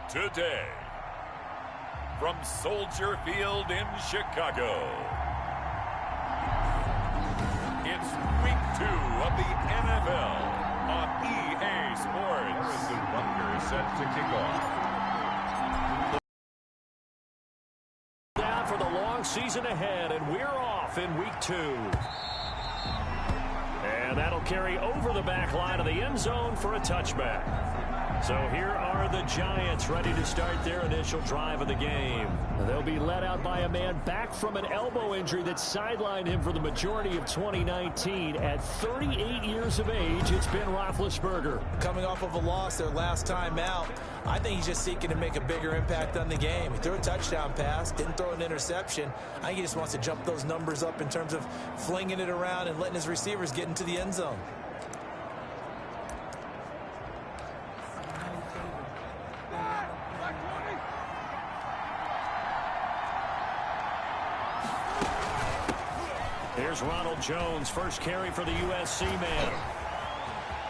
today. From Soldier Field in Chicago, it's Week 2 of the NFL on EA Sports. Harrison Butker is set to kick off. Down for the long season ahead, and we're off in Week 2. And that'll carry over the back line of the end zone for a touchback. So here are the Giants ready to start their initial drive of the game. They'll be led out by a man back from an elbow injury that sidelined him for the majority of 2019. At 38 years of age, it's Ben Roethlisberger. Coming off of a loss their last time out, I think he's just seeking to make a bigger impact on the game. He threw a touchdown pass, didn't throw an interception. I think he just wants to jump those numbers up in terms of flinging it around and letting his receivers get into the end zone. Here's Ronald Jones, first carry for the USC man.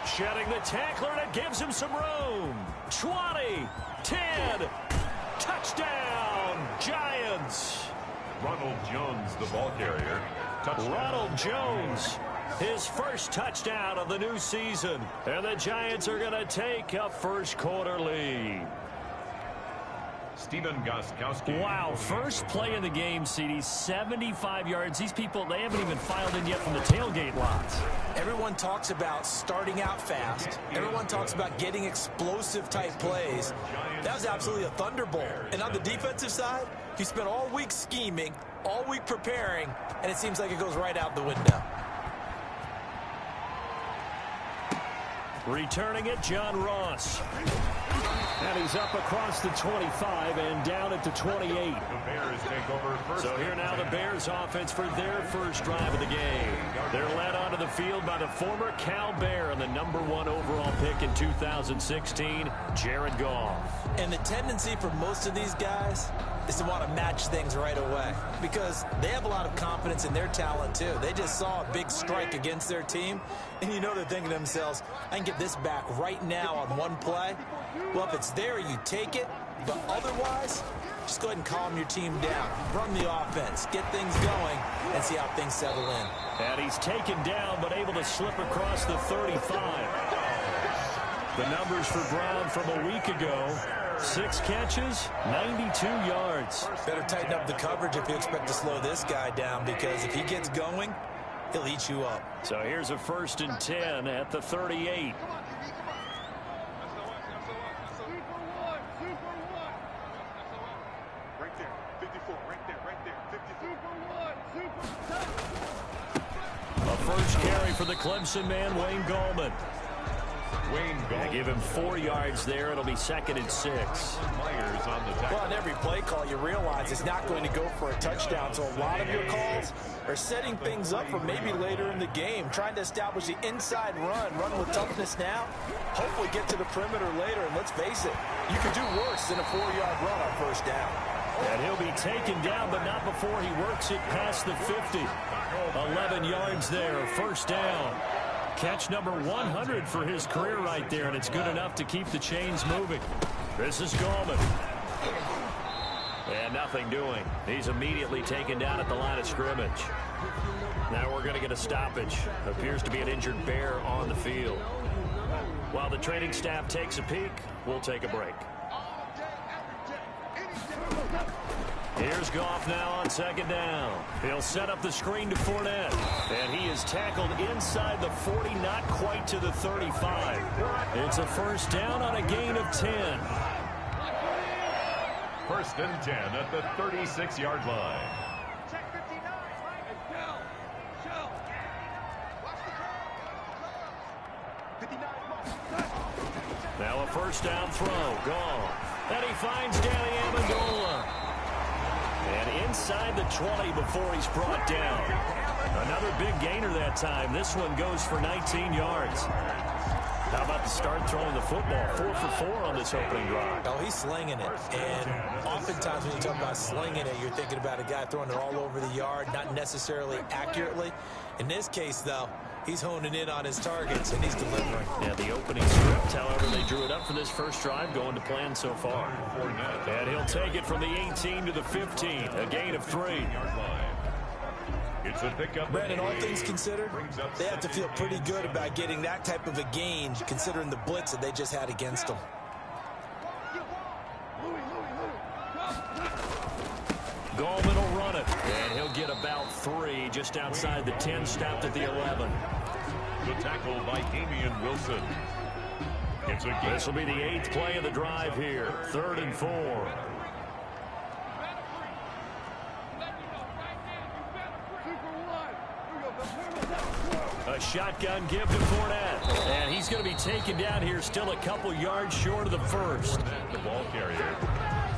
Shedding the tackler, and it gives him some room. 20, 10, touchdown, Giants. Ronald Jones, the ball carrier. Touchdown. Ronald Jones, his first touchdown of the new season. And the Giants are going to take a first quarter lead. Stephen Gostkowski. Wow, first play in the game, CD, 75 yards. These people, they haven't even filed in yet from the tailgate lots. Everyone talks about starting out fast. Everyone talks about getting explosive type plays. That was absolutely a thunderbolt. And on the defensive side, he spent all week scheming, all week preparing, and it seems like it goes right out the window. Returning it, John Ross. And he's up across the 25 and down at the 28. The Bears take over first. So here now the Bears offense for their first drive of the game. They're led onto the field by the former Cal Bear and the #1 overall pick in 2016, Jared Goff. And the tendency for most of these guys is to want to match things right away because they have a lot of confidence in their talent too. They just saw a big strike against their team, and you know they're thinking to themselves, I can get this back right now on one play. Well, if it's there, you take it, but otherwise, just go ahead and calm your team down. Run the offense, get things going, and see how things settle in. And he's taken down, but able to slip across the 35. The numbers for Brown from a week ago. 6 catches, 92 yards. Better tighten up the coverage if you expect to slow this guy down, because if he gets going, he'll eat you up. So here's a 1st and 10 at the 38. Right there, 54, right there, 54. A first carry for the Clemson man, Wayne Gallman. Gonna give him 4 yards there. It'll be 2nd and 6. Myers on the tackle. Well, on every play call, you realize it's not going to go for a touchdown. So a lot of your calls are setting things up for maybe later in the game, trying to establish the inside run with toughness now, hopefully get to the perimeter later. And let's face it, you could do worse than a 4-yard run on first down. And he'll be taken down, but not before he works it past the 50. 11 yards there, first down. Catch number 100 for his career right there, and it's good enough to keep the chains moving. This is Gallman. And nothing doing. He's immediately taken down at the line of scrimmage. Now we're going to get a stoppage. Appears to be an injured Bear on the field. While the training staff takes a peek, we'll take a break. Here's Goff now on 2nd down. He'll set up the screen to Fournette. And he is tackled inside the 40, not quite to the 35. It's a first down on a gain of 10. 1st and 10 at the 36-yard line. Check 59. Show. Watch the 59. Now a first down throw. Goff. And he finds Danny Amendola. And inside the 20 before he's brought down. Another big gainer that time. This one goes for 19 yards. How about the start throwing the football? 4 for 4 on this opening drive. Oh, he's slinging it. And oftentimes when you talk about slinging it, you're thinking about a guy throwing it all over the yard, not necessarily accurately. In this case, though, He's honing in on his targets, and he's delivering. Yeah, the opening script, however, they drew it up for this first drive, going to plan so far. And he'll take it from the 18 to the 15, a gain of 3. It's a pickup. Brandon, all things considered, they have to feel pretty good about getting that type of a gain, considering the blitz that they just had against them. Gallman will run it, and he'll get about 3 just outside the 10, stopped at the 11. The tackle by Damian Wilson. It's a This will be the 8th play of the drive here, 3rd and 4. A shotgun give to Fournette, and he's going to be taken down here, still a couple yards short of the first. The ball carrier.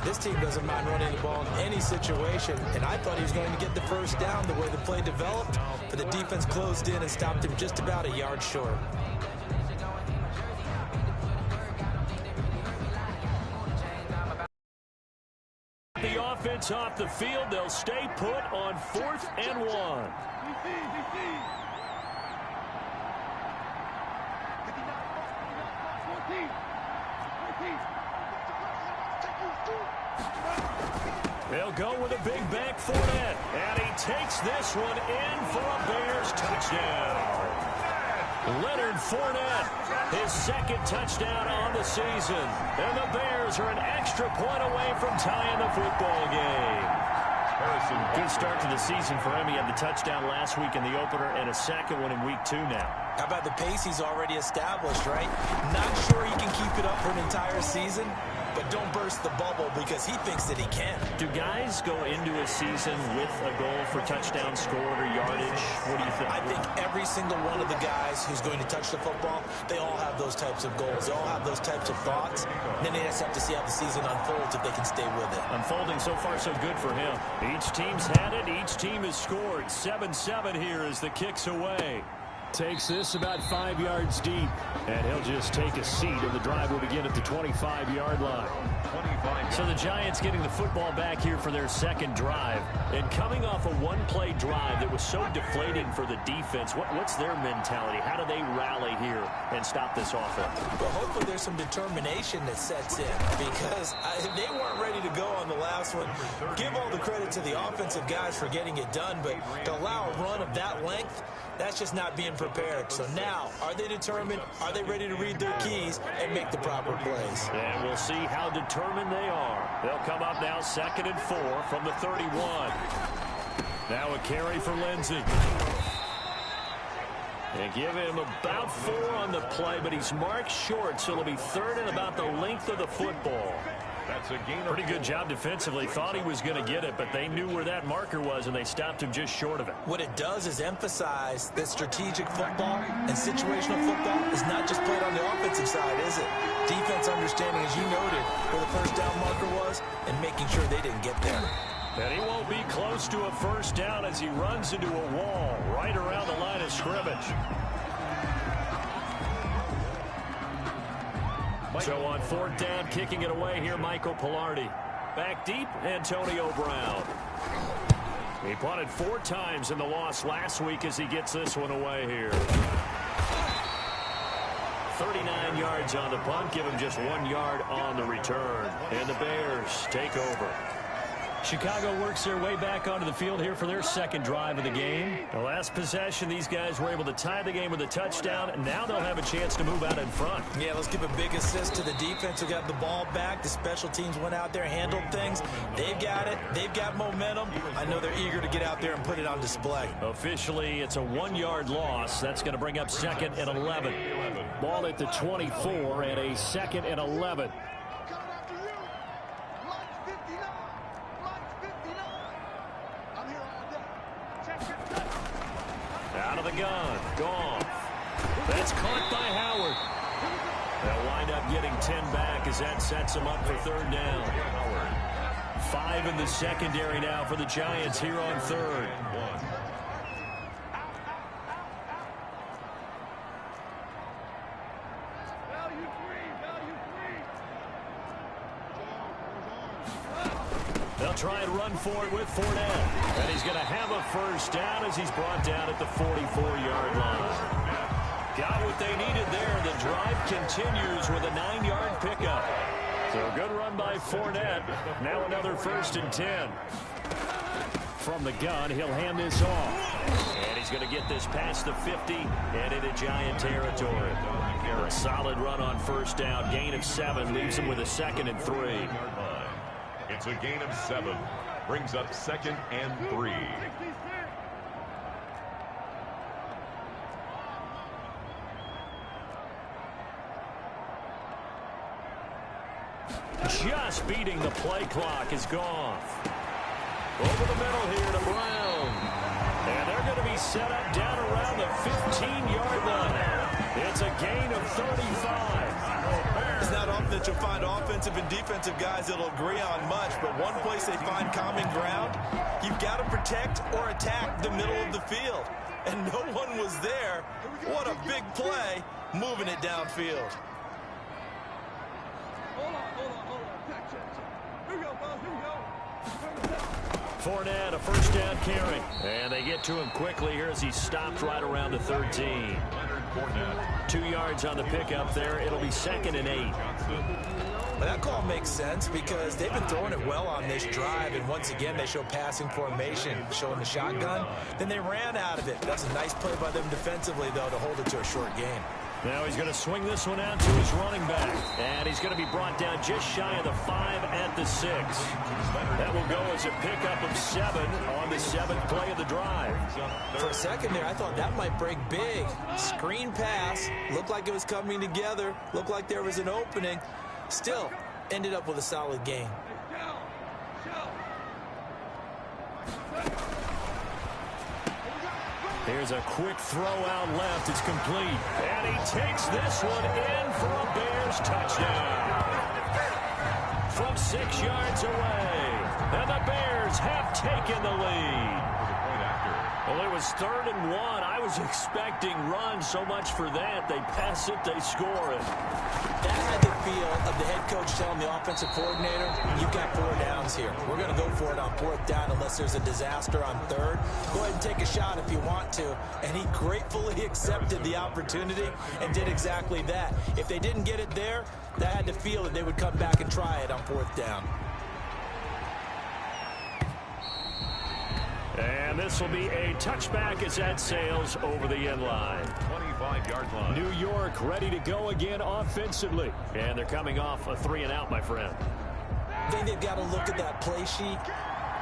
This team doesn't mind running the ball in any situation, and I thought he was going to get the first down the way the play developed, but the defense closed in and stopped him just about a yard short. The offense off the field, they'll stay put on 4th and 1. They'll go with a big back Fournette, and he takes this one in for a Bears touchdown. Leonard Fournette, his 2nd touchdown on the season, and the Bears are an extra point away from tying the football game. Good start to the season for him. He had the touchdown last week in the opener and a 2nd one in week 2 now. How about the pace he's already established, right? Not sure he can keep it up for an entire season, but don't burst the bubble because he thinks that he can. Do guys go into a season with a goal for touchdown scored or yardage? What do you think? I think every single one of the guys who's going to touch the football, they all have those types of goals. They all have those types of thoughts. And then they just have to see how the season unfolds if they can stay with it. Unfolding so far so good for him. Each team's had it. Each team has scored. 7-7 here as the kick's away. Takes this about 5 yards deep, and he'll just take a seat, and the drive will begin at the 25-yard line. So the Giants getting the football back here for their 2nd drive, and coming off a one-play drive that was so deflating for the defense. What's their mentality? How do they rally here and stop this offense? Well, hopefully there's some determination that sets in because they weren't ready to go on the last one. Give all the credit to the offensive guys for getting it done, but to allow a run of that length, that's just not being prepared. So now, are they determined? Are they ready to read their keys and make the proper plays? And we'll see how determined they are. They'll come up now 2nd and 4 from the 31. Now a carry for Lindsey. And give him about 4 on the play, but he's marked short, so it'll be 3rd and about the length of the football. That's a gain. Pretty good job defensively. Thought he was going to get it, but they knew where that marker was, and they stopped him just short of it. What it does is emphasize that strategic football and situational football is not just played on the offensive side, is it? Defense understanding, as you noted, where the first down marker was and making sure they didn't get there. And he won't be close to a first down as he runs into a wall right around the line of scrimmage. So on 4th down, kicking it away here, Michael Palardy. Back deep, Antonio Brown. He punted 4 times in the loss last week as he gets this one away here. 39 yards on the punt, give him just 1 yard on the return. And the Bears take over. Chicago works their way back onto the field here for their 2nd drive of the game. The last possession, these guys were able to tie the game with a touchdown, and now they'll have a chance to move out in front. Yeah, let's give a big assist to the defense who got the ball back. The special teams went out there, handled things. They've got it. They've got momentum. I know they're eager to get out there and put it on display. Officially, it's a 1-yard loss. That's going to bring up 2nd and 11. Ball at the 24 and a 2nd and 11. Out of the gun. Goff. That's caught by Howard. They'll wind up getting 10 back as that sets them up for 3rd down. 5 in the secondary now for the Giants here on 3rd. They'll try and run for it with Fournette. And he's going to have a first down as he's brought down at the 44-yard line. drive continues with a 9-yard pickup. So a good run by Fournette. Now another 1st and 10. From the gun, he'll hand this off. And he's going to get this past the 50 and into Giant territory. A solid run on 1st down. Gain of 7 leaves him with a 2nd and 3. It's a gain of 7. Brings up 2nd and 3. Just beating the play clock is gone. Over the middle here to Brown. And they're going to be set up down around the 15-yard line. It's a gain of 35. It's not often that you'll find offensive and defensive guys that'll agree on much, but one place they find common ground, you've got to protect or attack the middle of the field. And no one was there. What a big play, moving it downfield. Hold on. Here we go, Bo. Here we go. Fournette, a 1st down carry. And they get to him quickly here as he stopped right around the 13. 2 yards on the pickup there. It'll be 2nd and 8. Well, that call makes sense because they've been throwing it well on this drive, and once again they show passing formation, showing the shotgun. Then they ran out of it. That's a nice play by them defensively, though, to hold it to a short game. Now he's going to swing this one out to his running back. And he's going to be brought down just shy of the 5 at the 6. That will go as a pickup of 7 on the 7th play of the drive. For a second there, I thought that might break big. Screen pass. Looked like it was coming together. Looked like there was an opening. Still, ended up with a solid game. Here's a quick throw out left. It's complete. And he takes this one in for a Bears touchdown. From 6 yards away. And the Bears have taken the lead. Well, it was 3rd and 1. I was expecting runs, so much for that. They pass it, they score it. That had the feel of the head coach telling the offensive coordinator, you've got 4 downs here. We're going to go for it on 4th down unless there's a disaster on 3rd. Go ahead and take a shot if you want to. And he gratefully accepted the opportunity and did exactly that. If they didn't get it there, that had the feel that they would come back and try it on 4th down. And this will be a touchback as that sails over the end line. 25-yard line. New York ready to go again offensively. And they're coming off a 3-and-out, my friend. I think they've got to look at that play sheet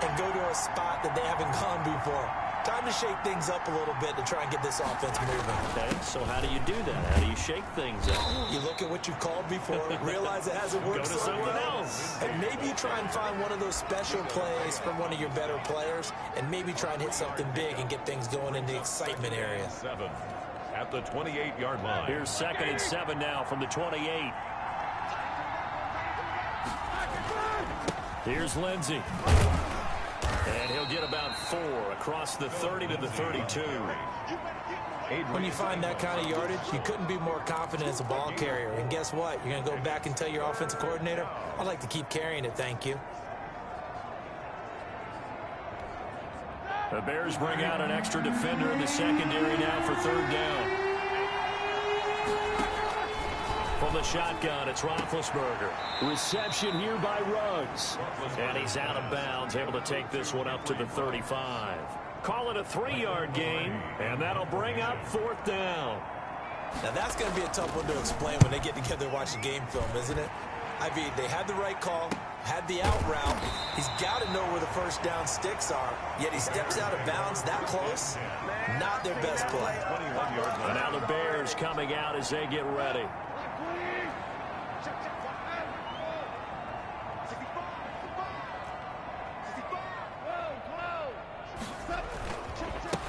and go to a spot that they haven't gone before. Time to shake things up a little bit to try and get this offense moving. Okay, so how do you do that? How do you shake things up? You look at what you called before, realize it hasn't worked Go to so something well, else. and maybe you try and find one of those special plays from one of your better players, and maybe try and hit something big and get things going in the excitement area. 7 at the 28-yard line. Here's 2nd and 7 now from the 28. Here's Lindsey. And he'll get about 4 across the 30 to the 32. When you find that kind of yardage, you couldn't be more confident as a ball carrier. And guess what? You're going to go back and tell your offensive coordinator, I'd like to keep carrying it, thank you. The Bears bring out an extra defender in the secondary now for 3rd down. From the shotgun, it's Roethlisberger. Reception here by Ruggs. And he's out of bounds, able to take this one up to the 35. Call it a 3-yard gain, and that'll bring up 4th down. Now that's going to be a tough one to explain when they get together and watch the game film, isn't it? I mean, they had the right call, had the out route. He's got to know where the 1st down sticks are, yet he steps out of bounds that close. Not their best play. And now the Bears coming out as they get ready.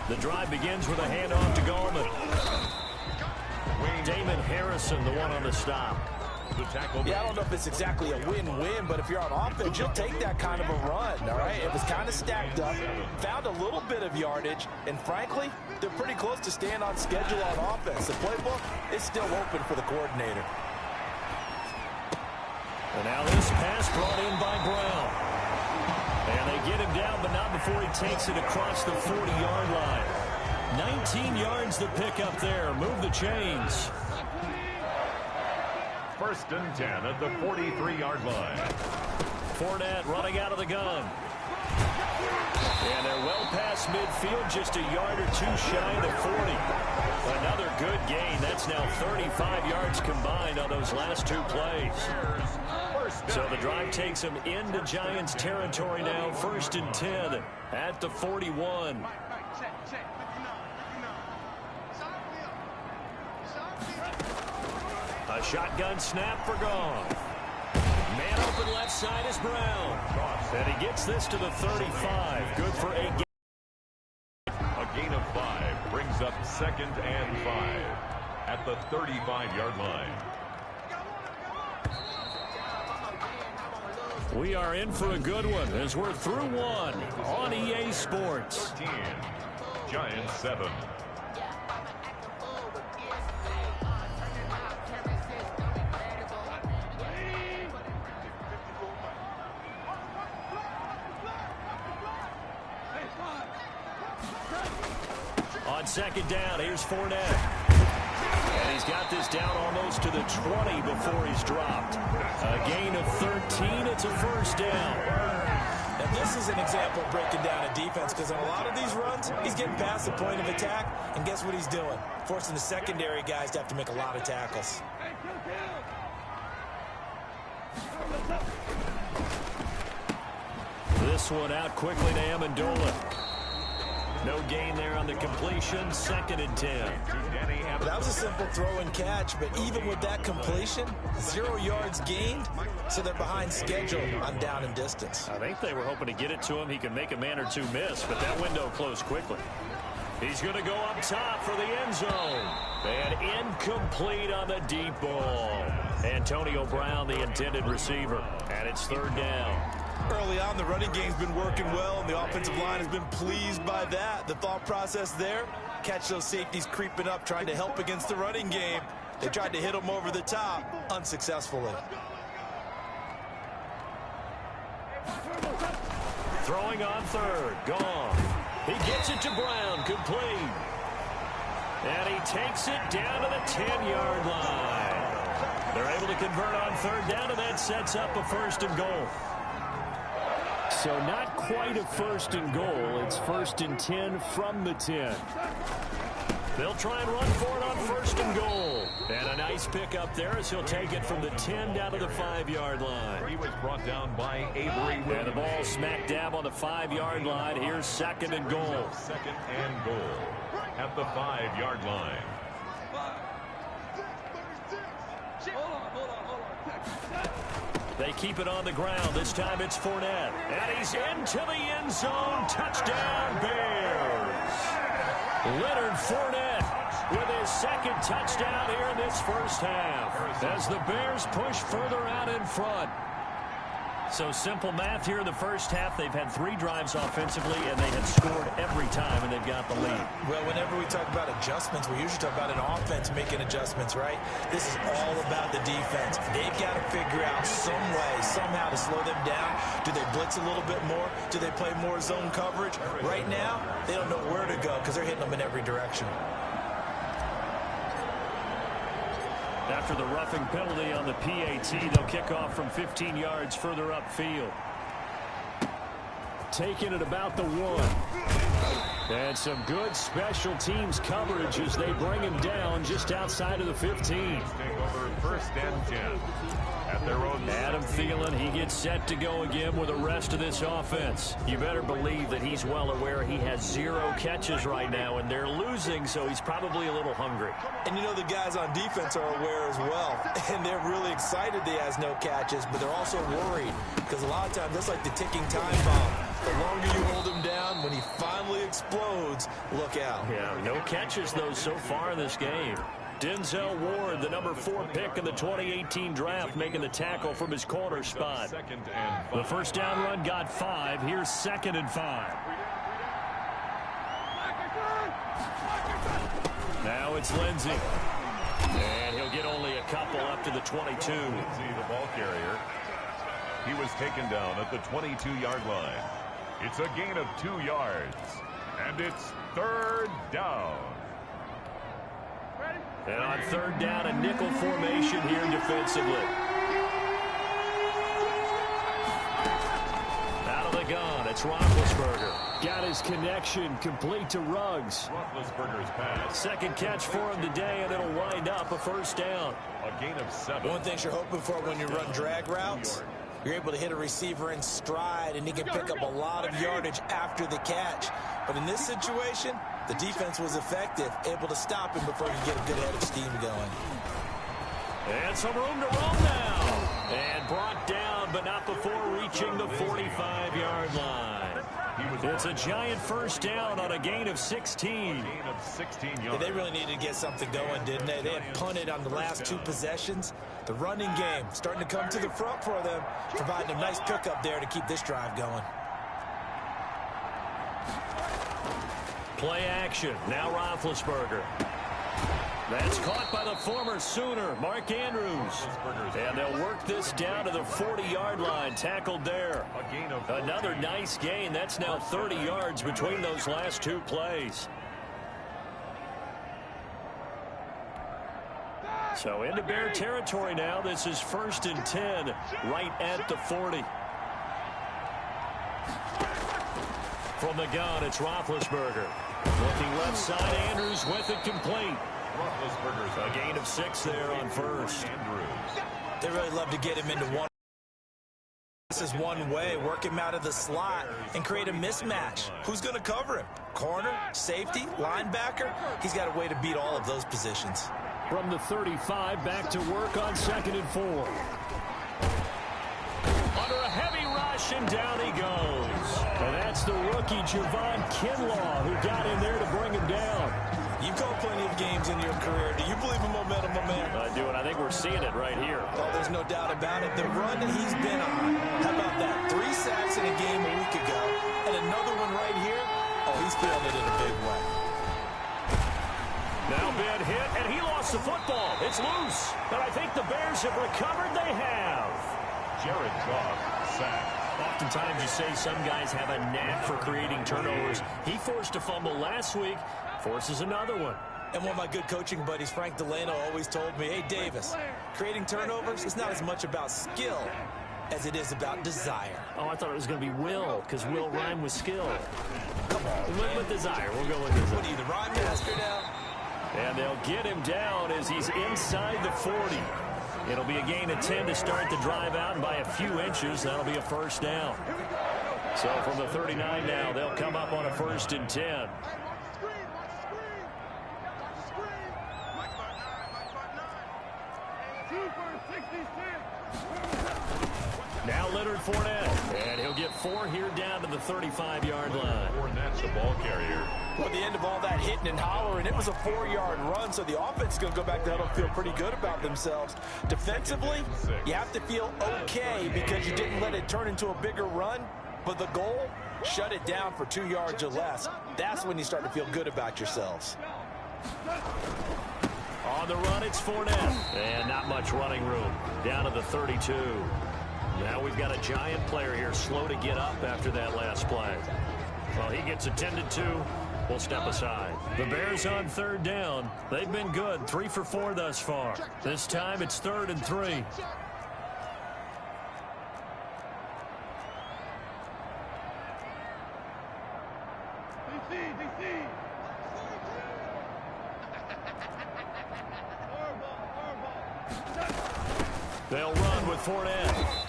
The drive begins with a handoff to Gallman. Damon Harrison, the one on the stop. Yeah, I don't know if it's exactly a win-win, but if you're on offense, you'll take that kind of a run, all right? It was kind of stacked up, found a little bit of yardage, and frankly, they're pretty close to staying on schedule on offense. The playbook is still open for the coordinator. And now this pass brought in by Brown. And they get him down, but not before he takes it across the 40-yard line. 19 yards to pick up there. Move the chains. first and 10 at the 43-yard line. Fournette running out of the gun. And they're well past midfield, just a yard or two shy of the 40. Another good gain. That's now 35 yards combined on those last two plays. So the drive takes them into Giants territory now, first and 10 at the 41. A shotgun snap for Goff. Man open left side is Brown. And he gets this to the 35. Good for a gain. A gain of 5 brings up second and 5 at the 35-yard line. We are in for a good one as we're through one on EA Sports. 13, Giants 7. On second down, here's Fournette. And he's got this down almost to the 20 before he's dropped. A gain of 13. It's a first down. And this is an example of breaking down a defense, because on a lot of these runs, he's getting past the point of attack, and guess what he's doing? Forcing the secondary guys to have to make a lot of tackles. This one out quickly to Amendola. No gain there on the completion. Second and 10. That was a simple throw and catch, but even with that completion, 0 yards gained, so they're behind schedule on down and distance. I think they were hoping to get it to him. He could make a man or two miss, but that window closed quickly. He's going to go up top for the end zone. And incomplete on the deep ball. Antonio Brown, the intended receiver. And it's third down. Early on, the running game's been working well, and the offensive line has been pleased by that. The thought process there, catch those safeties creeping up, trying to help against the running game. They tried to hit them over the top, unsuccessfully. Throwing on third, gone. He gets it to Brown, complete. And he takes it down to the 10-yard line. They're able to convert on third down, and that sets up a first and goal. So not quite a first and goal. It's first and 10 from the 10. They'll try and run for it on first and goal. And a nice pickup there as he'll take it from the 10 down to the 5-yard line. He was brought down by Avery Williams. And the ball smack dab on the 5-yard line. Here's second and goal. Second and goal at the 5-yard line. They keep it on the ground. This time it's Fournette. And he's into the end zone. Touchdown, Bears. Leonard Fournette with his second touchdown here in this first half as the Bears push further out in front. So simple math here in the first half. They've had 3 drives offensively, and they have scored every time, and they've got the lead. Well, whenever we talk about adjustments, we usually talk about an offense making adjustments, right? This is all about the defense. They've got to figure out some way, somehow to slow them down. Do they blitz a little bit more? Do they play more zone coverage? Right now, they don't know where to go because they're hitting them in every direction. After the roughing penalty on the PAT, they'll kick off from 15 yards further upfield. Taking it about the 1. And some good special teams coverage as they bring him down just outside of the 15. Take over first and 10 at their own. Adam Thielen, he gets set to go again with the rest of this offense. You better believe that he's well aware he has 0 catches right now, and they're losing, so he's probably a little hungry. And you know the guys on defense are aware as well, and they're really excited that he has no catches, but they're also worried because a lot of times that's like the ticking time bomb. The longer you hold him down, when he finally explodes, look out. Yeah, no catches, though, so far in this game. Denzel Ward, the number 4 pick in the 2018 draft, making the tackle from his corner spot. The first down run got 5. Here's second and 5. Now it's Lindsey. And he'll get only a couple up to the 22. Lindsey, the ball carrier. He was taken down at the 22-yard line. It's a gain of 2 yards. And it's third down. Ready? And on third down, a nickel formation here defensively. Out of the gun, it's Roethlisberger. Got his connection complete to Ruggs. Roethlisberger's pass. Second catch for him today, and it'll wind up a first down. A gain of 7. One thing you're hoping for when you run drag routes, you're able to hit a receiver in stride, and he can pick up a lot of yardage after the catch. But in this situation, the defense was effective, able to stop him before he could get a good head of steam going. And some room to roam now. And brought down, but not before reaching the 45-yard line. It's a giant first down on a gain of 16. Gain of 16 yards. Yeah, they really needed to get something going, didn't they? They had punted on the last 2 possessions. The running game starting to come to the front for them, providing a nice pickup there to keep this drive going. Play action. Now Roethlisberger. That's caught by the former Sooner, Mark Andrews. And they'll work this down to the 40-yard line, tackled there. Another nice gain. That's now 30 yards between those last 2 plays. So into Bear territory now. This is 1st and 10, right at the 40. From the gun, it's Roethlisberger. Looking left side, Andrews with it complete. Roethlisberger's A gain of 6 there on first. They really love to get him into one. This is one way, work him out of the slot and create a mismatch. Who's going to cover him? Corner, safety, linebacker? He's got a way to beat all of those positions. From the 35, back to work on 2nd and 4. Under a heavy rush, and down he goes. And that's the rookie, Javon Kinlaw, who got in there to bring him down. You've called plenty of games in your career. Do you believe in momentum, my man? I do, and I think we're seeing it right here. Oh, there's no doubt about it. The run that he's been on. How about that? 3 sacks in a game a week ago, and another one right here. Oh, he's feeling it in a big way. Now Ben hit, and he lost the football. It's loose, but I think the Bears have recovered. They have. Jared Goff sacked. Oftentimes you say some guys have a knack for creating turnovers. He forced a fumble last week, forces another one. And one of my good coaching buddies, Frank Delano, always told me, hey, Davis, creating turnovers is not as much about skill as it is about desire. Oh, I thought it was going to be will, because will rhyme with skill. Come on. We went with desire. We'll go with desire. What are you, the rhyme master now? And they'll get him down as he's inside the 40. It'll be a gain of 10 to start the drive out, and by a few inches, that'll be a first down. So from the 39 now, they'll come up on a 1st and 10. Now Leonard Fournette, and he'll get 4 here down to the 35-yard line. Fournette's the ball carrier. Well, at the end of all that hitting and hollering, it was a 4-yard run, so the offense is going to go back to huddle and feel pretty good about themselves. Defensively, you have to feel okay because you didn't let it turn into a bigger run, but the goal, shut it down for 2 yards or less. That's when you start to feel good about yourselves. On the run, it's Fournette, and not much running room. Down to the 32. Now we've got a giant player here, slow to get up after that last play. Well, he gets attended to. We'll step aside. The Bears on 3rd down. They've been good, 3 for 4 thus far. This time it's 3rd and 3. They'll run with Fournette.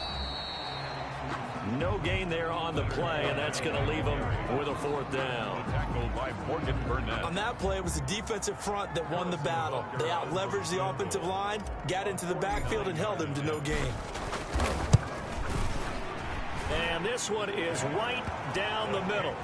No gain there on the play, and that's going to leave them with a 4th down. Tackled by Morgan Burnett. On that play, it was the defensive front that won the battle. They out-leveraged the offensive line, got into the backfield, and held them to no gain. And this one is right down the middle.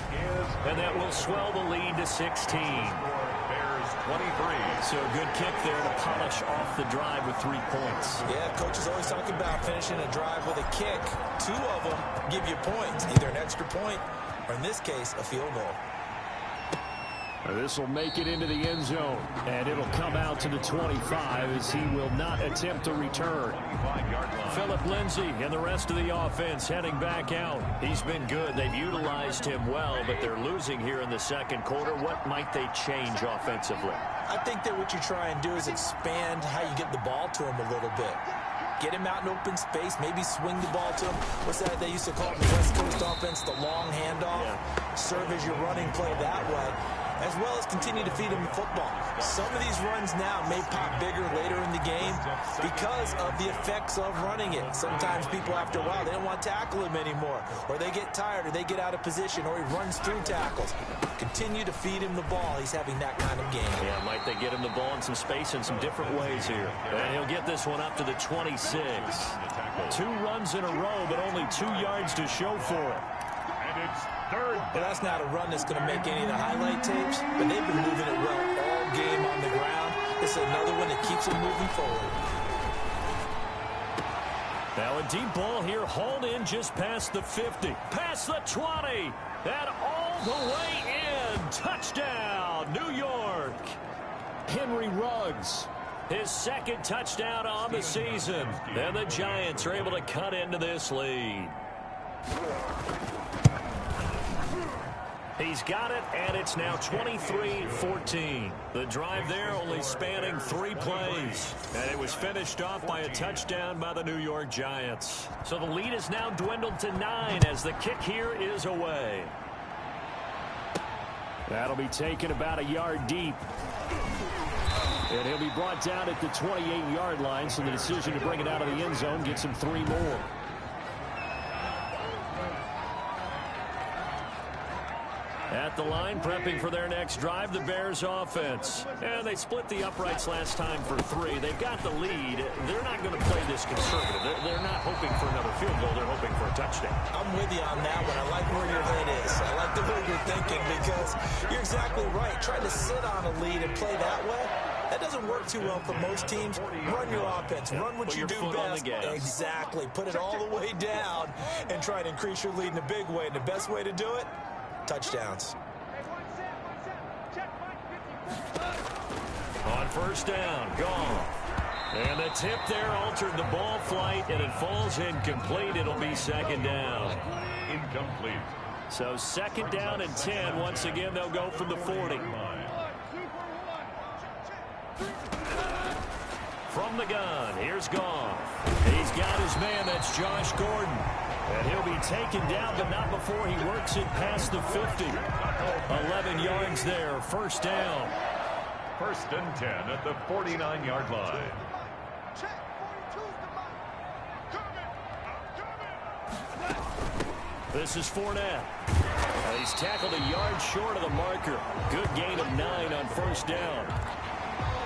And that will swell the lead to 16. Bears 23. So a good kick there to polish off the drive with 3 points. Yeah, coach is always talking about finishing a drive with a kick. 2 of them give you points, either an extra point or, in this case, a field goal. This will make it into the end zone, and it'll come out to the 25 as he will not attempt to return. Philip Lindsay and the rest of the offense heading back out. He's been good. They've utilized him well, but they're losing here in the 2nd quarter. What might they change offensively? I think that what you try and do is expand how you get the ball to him a little bit. Get him out in open space, maybe swing the ball to him. What's that they used to call it in the West Coast offense, the long handoff? Yeah. Serve as your running play that way, as well as continue to feed him the football. Some of these runs now may pop bigger later in the game because of the effects of running it. Sometimes people, after a while, they don't want to tackle him anymore, or they get tired, or they get out of position, or he runs through tackles. Continue to feed him the ball. He's having that kind of game. Yeah, might they get him the ball in some space in some different ways here. And he'll get this one up to the 26. 2 runs in a row, but only 2 yards to show for it. And it's third. Well, that's not a run that's going to make any of the highlight tapes, but they've been moving it well all game on the ground. This is another one that keeps them moving forward. Now a deep ball here, hauled in just past the 50, past the 20, and all the way in. Touchdown, New York. Henry Ruggs, his second touchdown on the season. And the Giants are able to cut into this lead. He's got it, and it's now 23-14. The drive there only spanning 3 plays. And it was finished off by a touchdown by the New York Giants. So the lead is now dwindled to 9 as the kick here is away. That'll be taken about a yard deep. And he'll be brought down at the 28-yard line, so the decision to bring it out of the end zone gets him 3 more. At the line, prepping for their next drive, the Bears offense. And they split the uprights last time for 3. They've got the lead. They're not going to play this conservative. They're not hoping for another field goal. They're hoping for a touchdown. I'm with you on that one. I like where your head is. I like the way you're thinking because you're exactly right. Trying to sit on a lead and play that way, that doesn't work too well for most teams. Run your offense. Run what you do best. Exactly. Put it all the way down and try to increase your lead in a big way. And the best way to do it, touchdowns. On first down, gone. And the tip there altered the ball flight, and it falls incomplete. It'll be second down. Incomplete. So second down and 10. Once again, they'll go from the 40. From the gun, here's Goff. He's got his man, that's Josh Gordon. And he'll be taken down, but not before he works it past the 50. 11 yards there, first down. First and 10 at the 49-yard line. This is Fournette. He's tackled a yard short of the marker. Good gain of 9 on first down.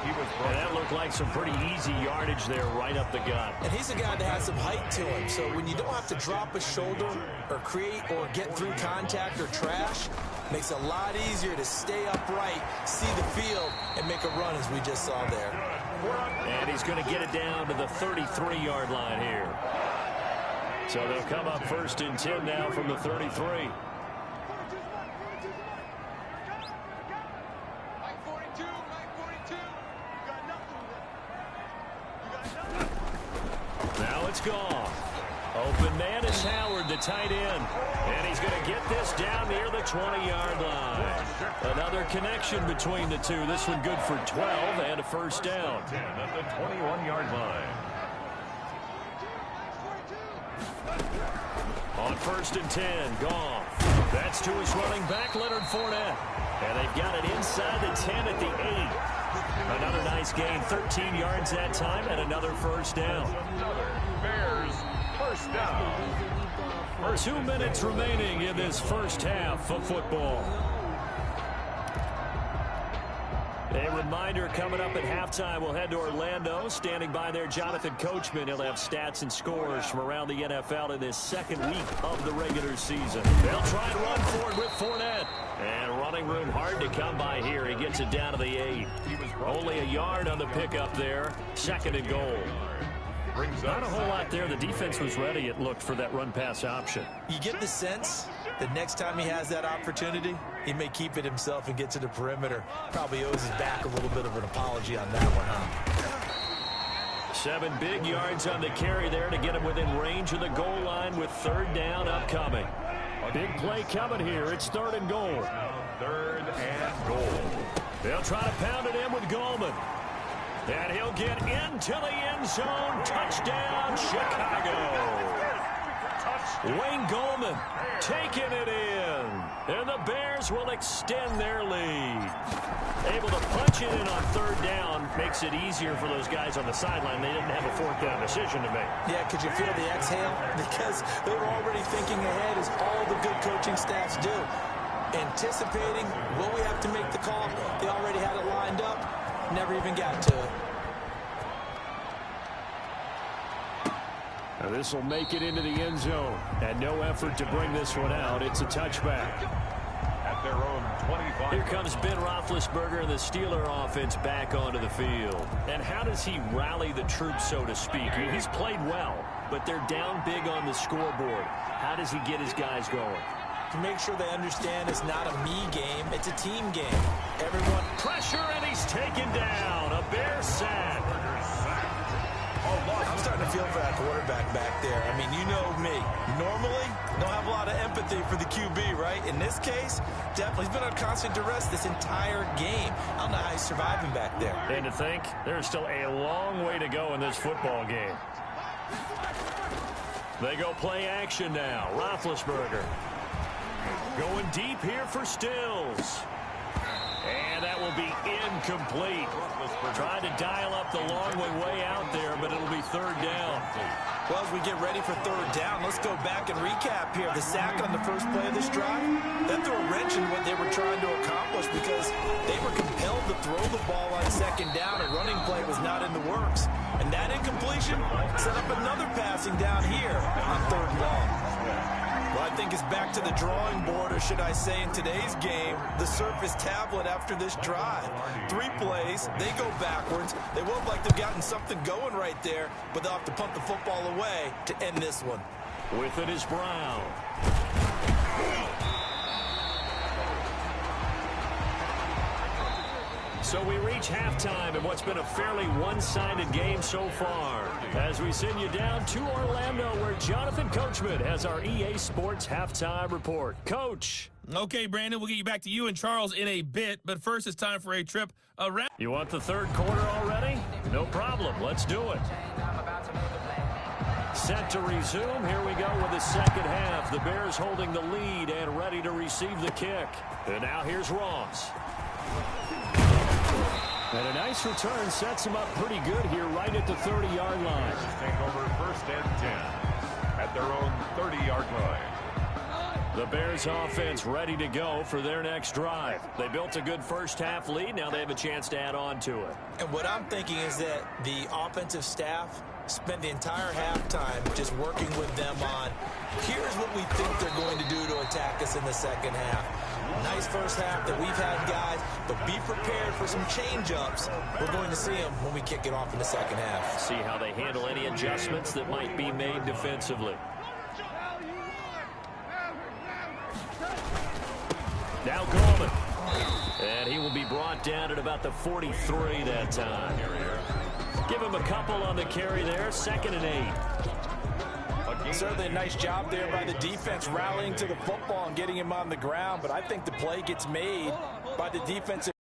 And that looked like some pretty easy yardage there right up the gut. And he's a guy that has some height to him. So when you don't have to drop a shoulder or create or get through contact or trash, makes it a lot easier to stay upright, see the field, and make a run as we just saw there. And he's going to get it down to the 33-yard line here. So they'll come up first and 10 now from the 33. Now it's gone. Open man is Howard, the tight end. And he's going to get this down near the 20-yard line. Another connection between the two. This one good for 12 and a first down. 10 at the 21-yard line. On first and 10, Goff. That's to his running back, Leonard Fournette. And they've got it inside the 10 at the 8. Another nice gain, 13 yards that time, and another first down. Bears, first down. 2 minutes remaining in this first half of football. A reminder coming up at halftime, we'll head to Orlando. Standing by there, Jonathan Coachman. He'll have stats and scores from around the NFL in this second week of the regular season. They'll try and run forward with Fournette. And running room hard to come by here. He gets it down to the 8. Only a yard on the pickup there. Second and goal. Not a whole lot there. The defense was ready, it looked, for that run-pass option. You get the sense that next time he has that opportunity, he may keep it himself and get to the perimeter. Probably owes his back a little bit of an apology on that one, huh? 7 big yards on the carry there to get him within range of the goal line with third down upcoming. Big play coming here. It's third and goal. Third and goal. They'll try to pound it in with Goldman. And he'll get into the end zone. Touchdown, Chicago. Wayne Goldman taking it in. And the Bears will extend their lead. Able to punch it in on third down makes it easier for those guys on the sideline. They didn't have a fourth down decision to make. Yeah, could you feel the exhale? Because they were already thinking ahead, as all the good coaching staffs do. Anticipating, will we have to make the call? They already had it lined up. Never even got to it. Now this will make it into the end zone. And no effort to bring this one out. It's a touchback. At their own 25. Here comes Ben Roethlisberger and the Steeler offense back onto the field. And how does he rally the troops, so to speak? He's played well, but they're down big on the scoreboard. How does he get his guys going? To make sure they understand it's not a me game, it's a team game. Everyone pressure, and he's taken down. A Bear sack. I'm starting to feel for that quarterback back there. I mean, you know me. Normally, don't have a lot of empathy for the QB, right? In this case, definitely. He's been on constant duress this entire game. I don't know how he's surviving back there. And to think, there's still a long way to go in this football game. They go play action now. Roethlisberger going deep here for Stills. And that will be incomplete. Trying to dial up the long way out there, but it'll be third down. Well, as we get ready for third down, let's go back and recap here. The sack on the first play of this drive, that threw a wrench in what they were trying to accomplish because they were compelled to throw the ball on second down. A running play was not in the works. And that incompletion set up another passing down here on third and long. Well, I think it's back to the drawing board, or should I say in today's game, the Surface tablet after this drive. 3 plays, they go backwards. They look like they've gotten something going right there, but they'll have to punt the football away to end this one. With it is Brown. So we reach halftime in what's been a fairly one-sided game so far. As we send you down to Orlando, where Jonathan Coachman has our EA Sports Halftime Report. Coach. Okay, Brandon, we'll get you back to you and Charles in a bit, but first it's time for a trip around. You want the third quarter already? No problem. Let's do it. Set to resume. Here we go with the second half. The Bears holding the lead and ready to receive the kick. And now here's Ross. And a nice return sets him up pretty good here right at the 30-yard line. Take over first and 10 at their own 30-yard line. The Bears offense ready to go for their next drive. They built a good first half lead. Now they have a chance to add on to it. And what I'm thinking is that the offensive staff spent the entire halftime just working with them on, here's what we think they're going to do to attack us in the second half. Nice first half that we've had, guys, but be prepared for some change-ups. We're going to see them when we kick it off in the second half. See how they handle any adjustments that might be made defensively. Now Goldman. And he will be brought down at about the 43 that time. Give him a couple on the carry there. 2nd and 8. Certainly a nice job there by the defense rallying to the football and getting him on the ground, but I think the play gets made by the defensive.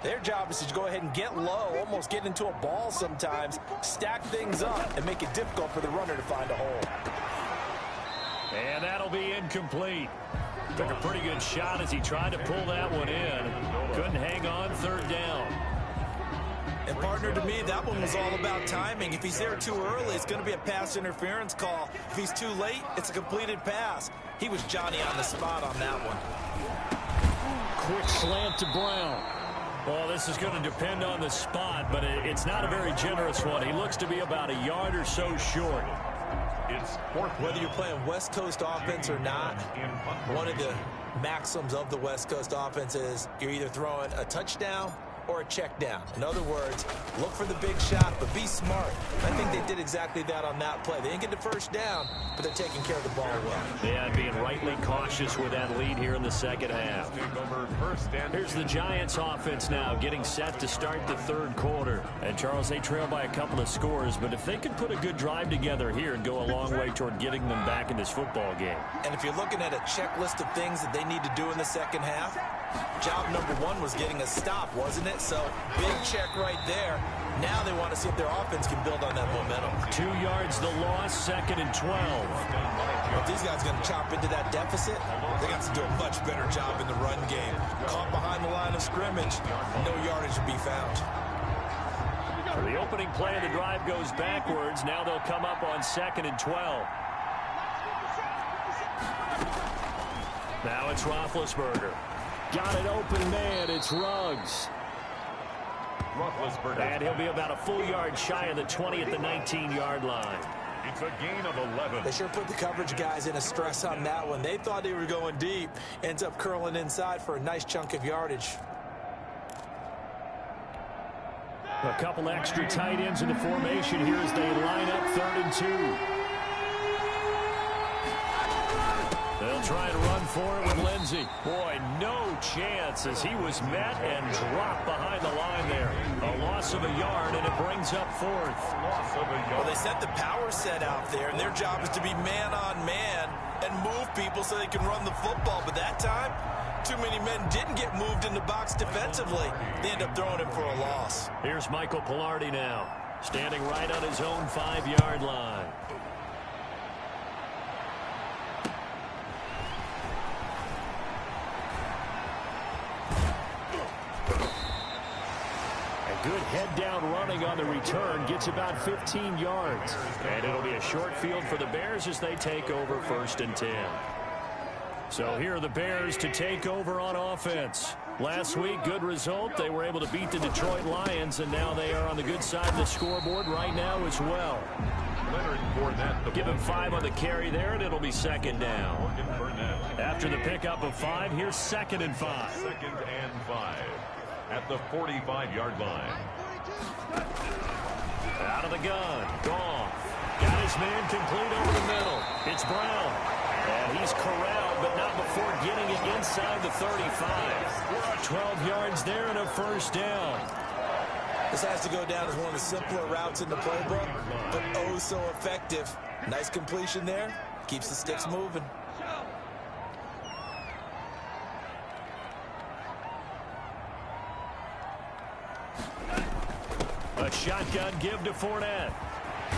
Their job is to go ahead and get low, almost get into a ball sometimes, stack things up, and make it difficult for the runner to find a hole. And that'll be incomplete. Took a pretty good shot as he tried to pull that one in. Couldn't hang on, third down. And partner, to me, that one was all about timing. If he's there too early, it's going to be a pass interference call. If he's too late, it's a completed pass. He was Johnny on the spot on that one. Quick slant to Brown. Well, this is going to depend on the spot, but it's not a very generous one. He looks to be about a yard or so short. It's fourth. Whether you're playing West Coast offense or not, one of the maxims of the West Coast offense is you're either throwing a touchdown or a check down. In other words, look for the big shot, but be smart. I think they did exactly that on that play. They didn't get the first down, but they're taking care of the ball well. Yeah, being rightly cautious with that lead here in the second half. Here's the Giants offense now getting set to start the third quarter. And Charles, they trail by a couple of scores, but if they could put a good drive together here and go a long way toward getting them back in this football game. And if you're looking at a checklist of things that they need to do in the second half, job number one was getting a stop, wasn't it? So big check right there. Now they want to see if their offense can build on that momentum. 2 yards the loss, 2nd and 12. If these guys are going to chop into that deficit, they got to do a much better job in the run game. Caught behind the line of scrimmage, no yardage to be found. For the opening play of the drive goes backwards. Now they'll come up on 2nd and 12. Now it's Roethlisberger. Got an open man. It's Ruggs. And he'll be about a full yard shy of the 20 at the 19-yard line. It's a gain of 11. They sure put the coverage guys in a stress on that one. They thought they were going deep. Ends up curling inside for a nice chunk of yardage. A couple extra tight ends in the formation here as they line up 3rd and 2. They'll try and run for it with Lindsey. Boy, no chance as he was met and dropped behind the line there. A loss of a yard, and it brings up 4th. Well, they sent the power set out there, and their job is to be man-on-man and move people so they can run the football. But that time, too many men didn't get moved in the box defensively. They end up throwing him for a loss. Here's Michael Pilardi now, standing right on his own 5-yard line. Good head-down running on the return. Gets about 15 yards. And it'll be a short field for the Bears as they take over 1st and 10. So here are the Bears to take over on offense. Last week, good result. They were able to beat the Detroit Lions, and now they are on the good side of the scoreboard right now as well. Give him 5 on the carry there, and it'll be 2nd down. After the pickup of 5, here's 2nd and 5. 2nd and 5. At the 45-yard line. Out of the gun. Goff. Got his man complete over the middle. It's Brown. And he's corralled, but not before getting it inside the 35. 12 yards there and a 1st down. This has to go down as one of the simpler routes in the playbook, but oh so effective. Nice completion there. Keeps the sticks moving. A shotgun give to Fournette.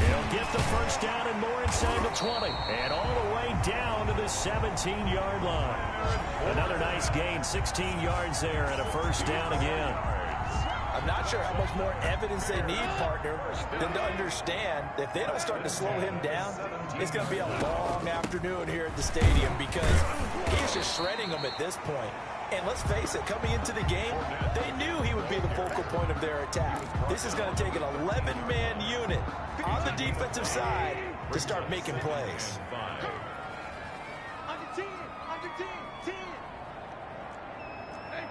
He'll get the 1st down and more inside the 20. And all the way down to the 17-yard line. Another nice gain, 16 yards there and a 1st down again. I'm not sure how much more evidence they need, partner, than to understand that if they don't start to slow him down, it's going to be a long afternoon here at the stadium because he's just shredding them at this point. And let's face it, coming into the game, they knew he would be the focal point of their attack. This is going to take an 11-man unit on the defensive side to start making plays. On the team! On the team! Hey,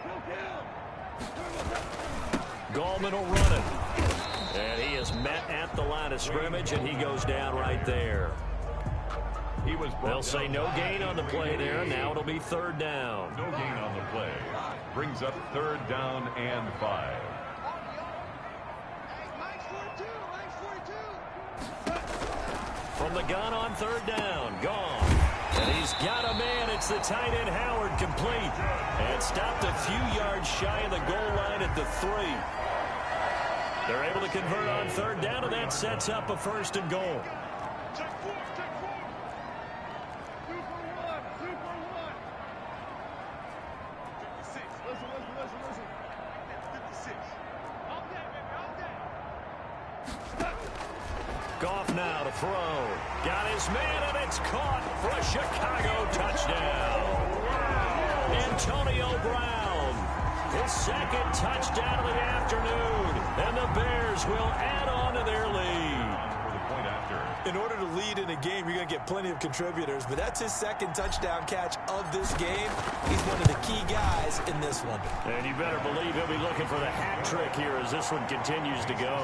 go! Gallman will run it. And he is met at the line of scrimmage, and he goes down right there. They'll say no gain on the play there. Now it'll be 3rd down. No gain on the play. Brings up 3rd down and 5. From the gun on 3rd down. Gone. And he's got a man. It's the tight end Howard complete. And stopped a few yards shy of the goal line at the 3. They're able to convert on 3rd down, and that sets up a 1st and goal. Goff now to throw. Got his man, and it's caught for a Chicago touchdown. Antonio Brown, his 2nd touchdown of the afternoon, and the Bears will add on to their lead. In order to lead in a game, you're going to get plenty of contributors, but that's his second touchdown catch of this game. He's one of the key guys in this one. And you better believe he'll be looking for the hat trick here as this one continues to go.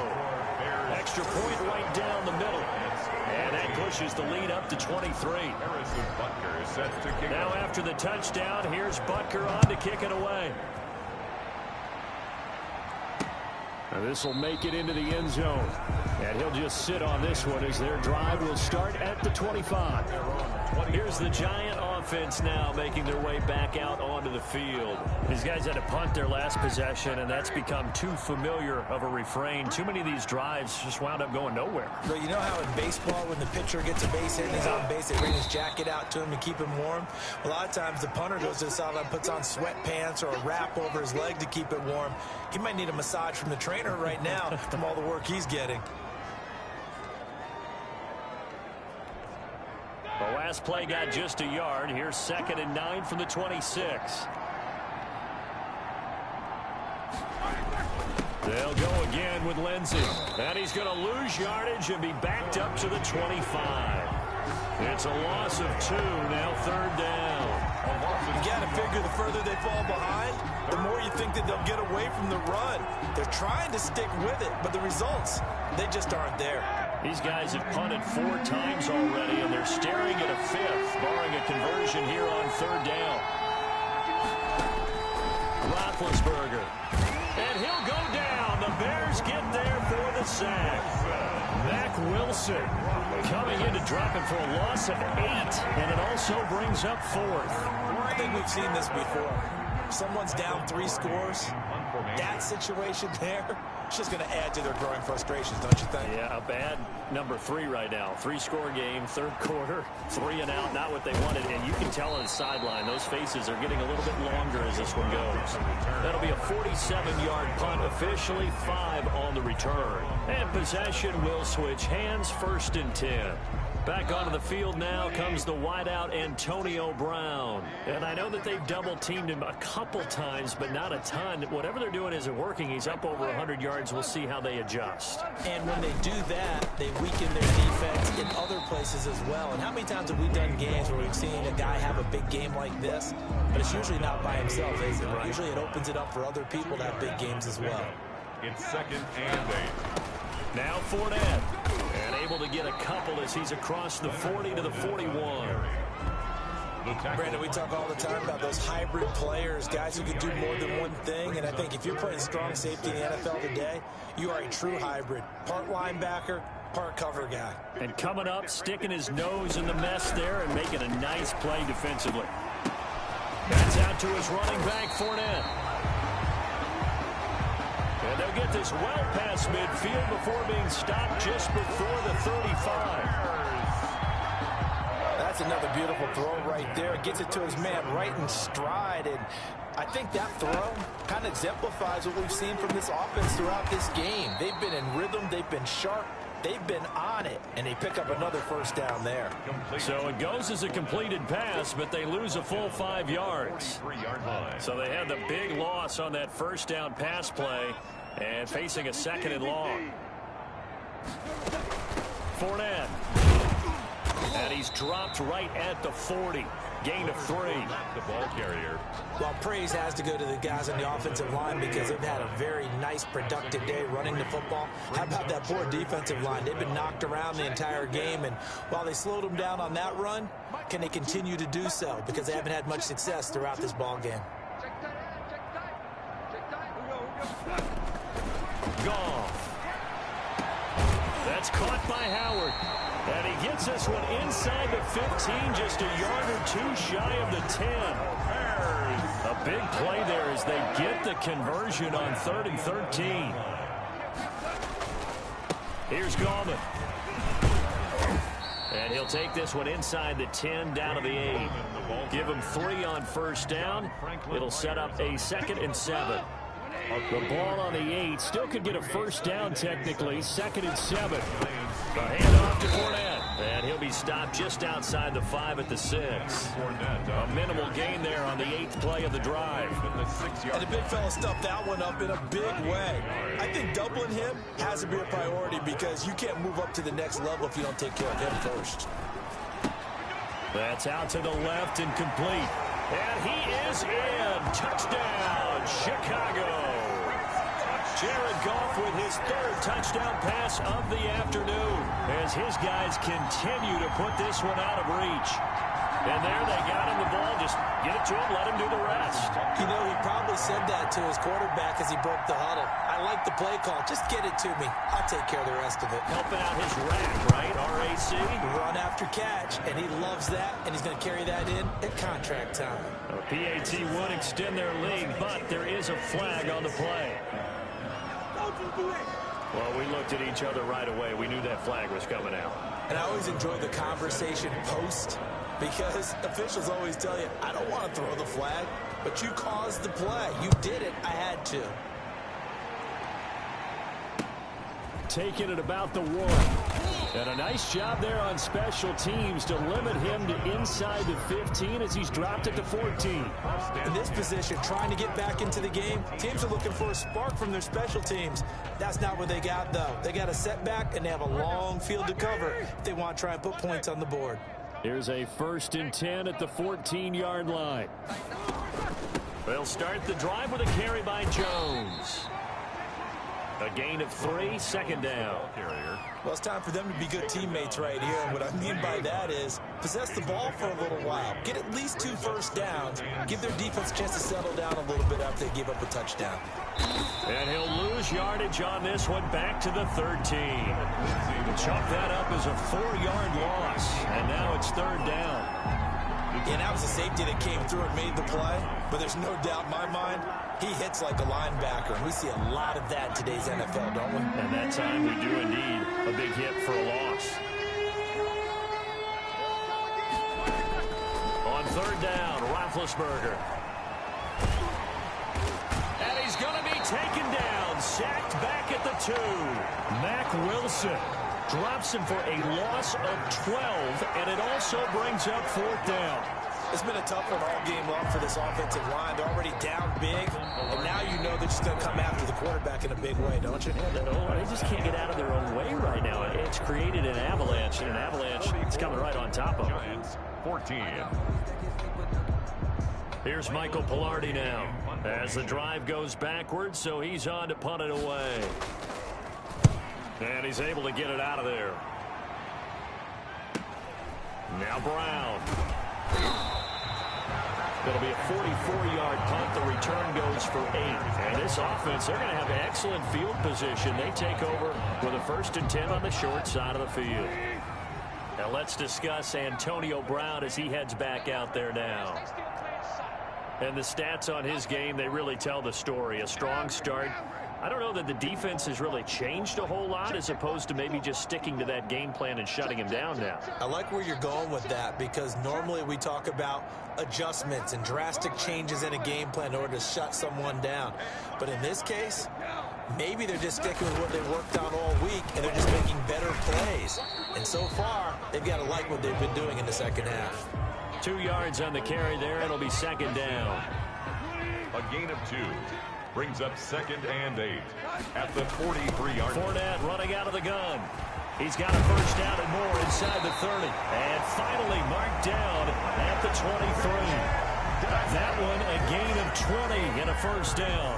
Extra point right down the middle. And that pushes the lead up to 23. Harrison Butker set to kick Now off. after the touchdown, here's Butker on to kick it away. This will make it into the end zone. And he'll just sit on this one as their drive will start at the 25. Here's the Giant offense now making their way back out onto the field. These guys had to punt their last possession, and that's become too familiar of a refrain. Too many of these drives just wound up going nowhere. But you know how in baseball, when the pitcher gets a base hit and he's on base, they bring his jacket out to him to keep him warm? A lot of times the punter goes to the sideline, puts on sweatpants or a wrap over his leg to keep it warm. He might need a massage from the trainer right now from all the work he's getting. The last play got just a yard. Here's 2nd and 9 from the 26. They'll go again with Lindsey. And he's going to lose yardage and be backed up to the 25. It's a loss of 2, now 3rd down. You got to figure the further they fall behind, the more you think that they'll get away from the run. They're trying to stick with it, but the results, they just aren't there. These guys have punted 4 times already, and they're staring at a 5th, barring a conversion here on 3rd down. Roethlisberger. And he'll go down. The Bears get there for the sack. Mack Wilson coming in to drop it for a loss of 8, and it also brings up 4th. I think we've seen this before. Someone's down 3 scores. That situation there, it's just going to add to their growing frustrations, don't you think? Yeah, a bad number 3 right now. 3-score game, 3rd quarter, 3 and out, not what they wanted. And you can tell on the sideline, those faces are getting a little bit longer as this one goes. That'll be a 47-yard punt, officially 5 on the return. And possession will switch hands, 1st and 10. Back onto the field now comes the wideout Antonio Brown. And I know that they've double-teamed him a couple times, but not a ton. Whatever they're doing isn't working. He's up over 100 yards. We'll see how they adjust. And when they do that, they weaken their defense in other places as well. And how many times have we done games where we've seen a guy have a big game like this, but it's usually not by himself, is it? Right. Usually it opens it up for other people to have big games as well. It's 2nd and 8. Now Fournette, and able to get a couple as he's across the 40 to the 41. Brandon, we talk all the time about those hybrid players, guys who can do more than one thing, and I think if you're playing strong safety in the NFL today, you are a true hybrid. Part linebacker, part cover guy. And coming up, sticking his nose in the mess there and making a nice play defensively. That's out to his running back, Fournette. And they'll get this well past midfield before being stopped just before the 35. That's another beautiful throw right there. Gets it to his man right in stride. And I think that throw kind of exemplifies what we've seen from this offense throughout this game. They've been in rhythm. They've been sharp. They've been on it. And they pick up another 1st down there. So it goes as a completed pass, but they lose a full 5 yards. So they had the big loss on that 1st down pass play. And facing a 2nd and long. Fournette. And he's dropped right at the 40. Gain of 3. The ball carrier. Well, praise has to go to the guys on the offensive line because they've had a very nice, productive day running the football. How about that poor defensive line? They've been knocked around the entire game, and while they slowed them down on that run, can they continue to do so? Because they haven't had much success throughout this ball game. Goff. That's caught by Howard. And he gets this one inside the 15, just a yard or 2 shy of the 10. A big play there as they get the conversion on 3rd and 13. Here's Gallman. And he'll take this one inside the 10, down to the 8. Give him 3 on 1st down. It'll set up a 2nd and 7. The ball on the 8. Still could get a 1st down technically. 2nd and 7. The handoff to Fournette. And he'll be stopped just outside the 5 at the 6. A minimal gain there on the 8th play of the drive. And the big fella stuffed that one up in a big way. I think doubling him has to be a priority because you can't move up to the next level if you don't take care of him first. That's out to the left and complete. And he is in. Touchdown, Chicago. Jared Goff with his 3rd touchdown pass of the afternoon as his guys continue to put this one out of reach. And there they got him the ball. Just get it to him, let him do the rest. You know, he probably said that to his quarterback as he broke the huddle. I like the play call. Just get it to me. I'll take care of the rest of it. Helping out his rack, right? RAC. Run after catch, and he loves that, and he's going to carry that in at contract time. PAT would extend their lead, but there is a flag on the play. Well, we looked at each other right away. We knew that flag was coming out. And I always enjoy the conversation post because officials always tell you, I don't want to throw the flag, but you caused the play. You did it. I had to. Taking it about the 1. And a nice job there on special teams to limit him to inside the 15 as he's dropped it to 14. In this position, trying to get back into the game, teams are looking for a spark from their special teams. That's not what they got, though. They got a setback, and they have a long field to cover if they want to try and put points on the board. Here's a 1st and 10 at the 14-yard line. They'll start the drive with a carry by Jones. A gain of 3, 2nd down. Well, it's time for them to be good teammates right here. And what I mean by that is possess the ball for a little while. Get at least 2 first downs. Give their defense a chance to settle down a little bit after they give up a touchdown. And he'll lose yardage on this one back to the 13. Chalk that up as a 4-yard loss. And now it's 3rd down. Yeah, that was a safety that came through and made the play. But there's no doubt in my mind, he hits like a linebacker. And we see a lot of that in today's NFL, don't we? And that time we do indeed a big hit for a loss. On 3rd down, Roethlisberger. And he's going to be taken down, sacked back at the 2. Mack Wilson drops him for a loss of 12, and it also brings up 4th down. It's been a tough one all game long for this offensive line. They're already down big, and now you know they're just going to come after the quarterback in a big way, don't you? Yeah, they just can't get out of their own way right now. It's created an avalanche, and an avalanche is coming right on top of them. 14. Here's Michael Palardy now as the drive goes backwards, so he's on to punt it away. And he's able to get it out of there. Now Brown. It'll be a 44-yard punt. The return goes for 8. And this offense, they're going to have excellent field position. They take over with a 1st and 10 on the short side of the field. Now let's discuss Antonio Brown as he heads back out there now. And the stats on his game, they really tell the story. A strong start. I don't know that the defense has really changed a whole lot as opposed to maybe just sticking to that game plan and shutting him down now. I like where you're going with that because normally we talk about adjustments and drastic changes in a game plan in order to shut someone down. But in this case, maybe they're just sticking with what they worked on all week and they're just making better plays. And so far, they've got to like what they've been doing in the second half. 2 yards on the carry there. It'll be 2nd down. A gain of 2. Brings up 2nd and 8 at the 43-yard line. Fournette running out of the gun. He's got a 1st down and more inside the 30. And finally marked down at the 23. That one a gain of 20 and a 1st down.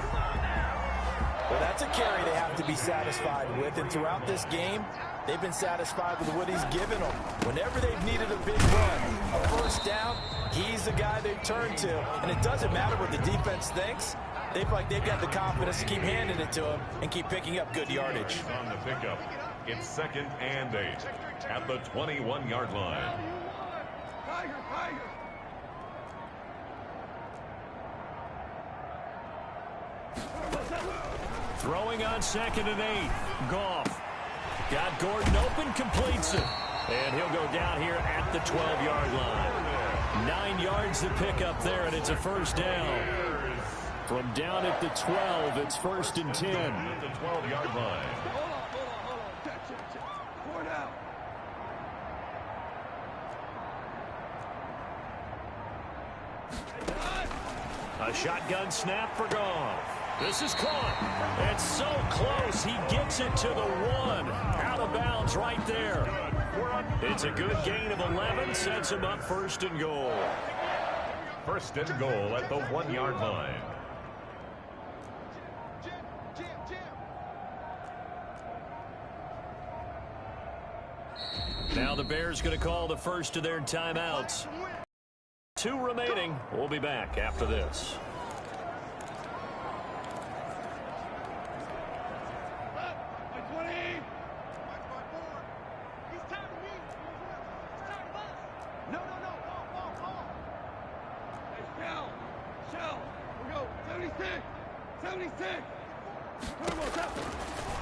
Well, that's a carry they have to be satisfied with. And throughout this game, they've been satisfied with what he's given them. Whenever they've needed a big run, a 1st down, he's the guy they've turned to. And it doesn't matter what the defense thinks. They've got the confidence to keep handing it to him and keep picking up good yardage. On the pickup, it's 2nd and 8 at the 21-yard line. Throwing on 2nd and 8. Goff. Got Gordon open, completes it. And he'll go down here at the 12-yard line. 9 yards to pick up there, and it's a 1st down. From down at the 12, it's 1st and 10. At the 12-yard line. A shotgun snap for Goff. This is caught. It's so close. He gets it to the 1. Out of bounds right there. It's a good gain of 11. Sets him up 1st and goal. 1st and goal at the 1-yard line. Now the Bears going to call the first of their timeouts. 2 remaining. We'll be back after this.